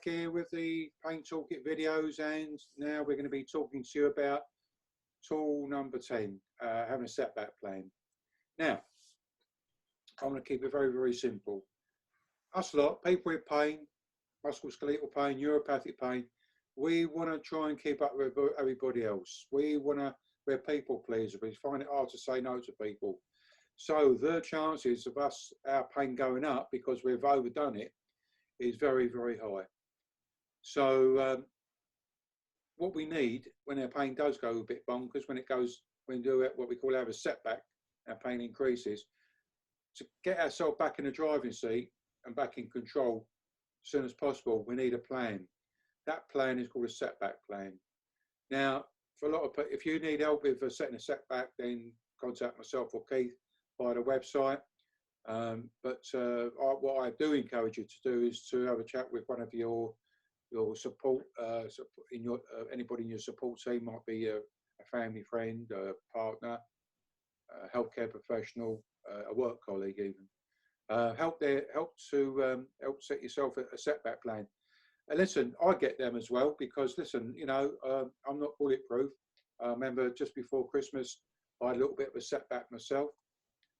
here with the Paint Toolkit videos, and now we're going to be talking to you about tool number 10, having a setback plan. Now, I'm going to keep it very, very simple. Us lot, people with pain, musculoskeletal pain, neuropathic pain, we want to try and keep up with everybody else. We're people pleasers. We find it hard to say no to people. So the chances of our pain going up because we've overdone it is very, very high. So what we need when our pain does go a bit bonkers, when we do it, what we call have a setback, our pain increases, to get ourselves back in the driving seat and back in control as soon as possible, we need a plan. That plan is called a setback plan. Now, for a lot of people, if you need help with setting a setback, then contact myself or Keith via the website. What I do encourage you to do is to have a chat with one of your support, anybody in your support team. Might be a family friend, a partner, a healthcare professional, a work colleague even. Help set yourself a setback plan. And listen, I get them as well because listen, I'm not bulletproof. I remember just before Christmas, I had a little bit of a setback myself,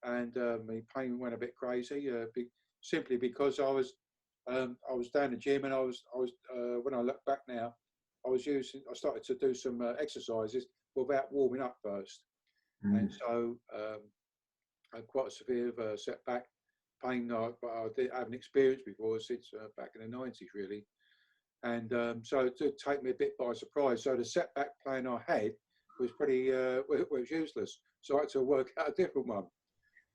and my pain went a bit crazy. Simply because I was down the gym, and I was when I look back now, I started to do some exercises without warming up first, and so I had quite a severe setback pain. I haven't experienced before since back in the 90s, really. And so it did take me a bit by surprise. So the setback plan I had was pretty was useless. So I had to work out a different one.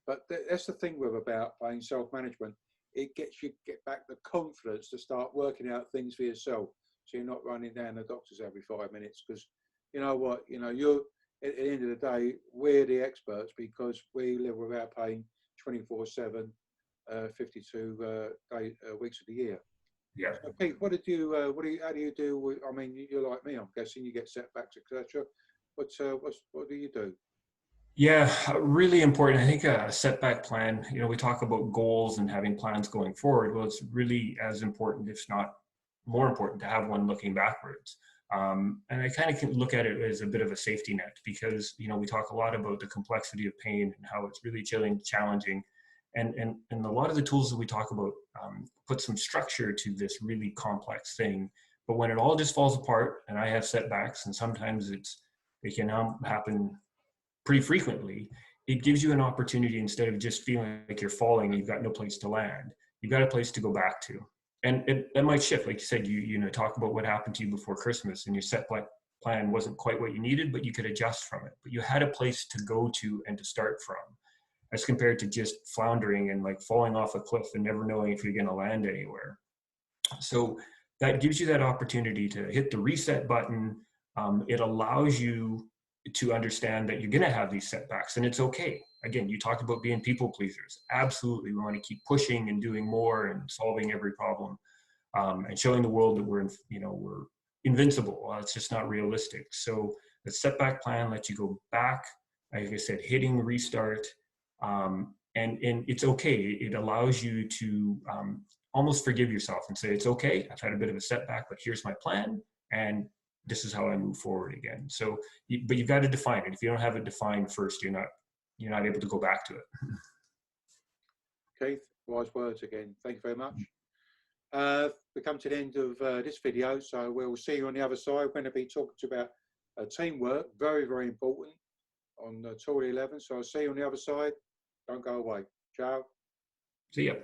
But that's the thing about pain self-management. It gets you get back the confidence to start working out things for yourself. So you're not running down the doctors every 5 minutes, because you know what, you're at the end of the day, we're the experts because we live with our pain 24/7, 52 weeks of the year. Yeah. So Pete, how do you do with, I mean, you're like me, I'm guessing you get setbacks, etc. What do you do? Yeah, really important. I think a setback plan, we talk about goals and having plans going forward. Well, it's really as important, if not more important, to have one looking backwards. And I kind of can look at it as a bit of a safety net because, we talk a lot about the complexity of pain and how it's really challenging. And a lot of the tools that we talk about put some structure to this really complex thing. But when it all just falls apart, and I have setbacks, and sometimes it can happen pretty frequently, it gives you an opportunity, instead of just feeling like you're falling and you've got no place to land, you've got a place to go back to. And that might shift. Like you said, you talk about what happened to you before Christmas, and your setback plan wasn't quite what you needed, but you could adjust from it. But you had a place to go to and to start from, as compared to just floundering and like falling off a cliff and never knowing if you're going to land anywhere. So that gives you that opportunity to hit the reset button. It allows you to understand that you're going to have these setbacks, and it's okay. Again, you talked about being people pleasers. Absolutely. We want to keep pushing and doing more and solving every problem, and showing the world that we're invincible. Well, it's just not realistic. So the setback plan lets you go back, like I said, hitting restart. And it's okay. It allows you to almost forgive yourself and say, it's okay, I've had a bit of a setback, but here's my plan, and this is how I move forward again. So, but you've got to define it. If you don't have it defined first, you're not able to go back to it. Keith, wise words again. Thank you very much. We come to the end of this video, so we'll see you on the other side. We're going to be talking about teamwork, very, very important on tool 11. So I'll see you on the other side. Don't go away. Ciao. See ya.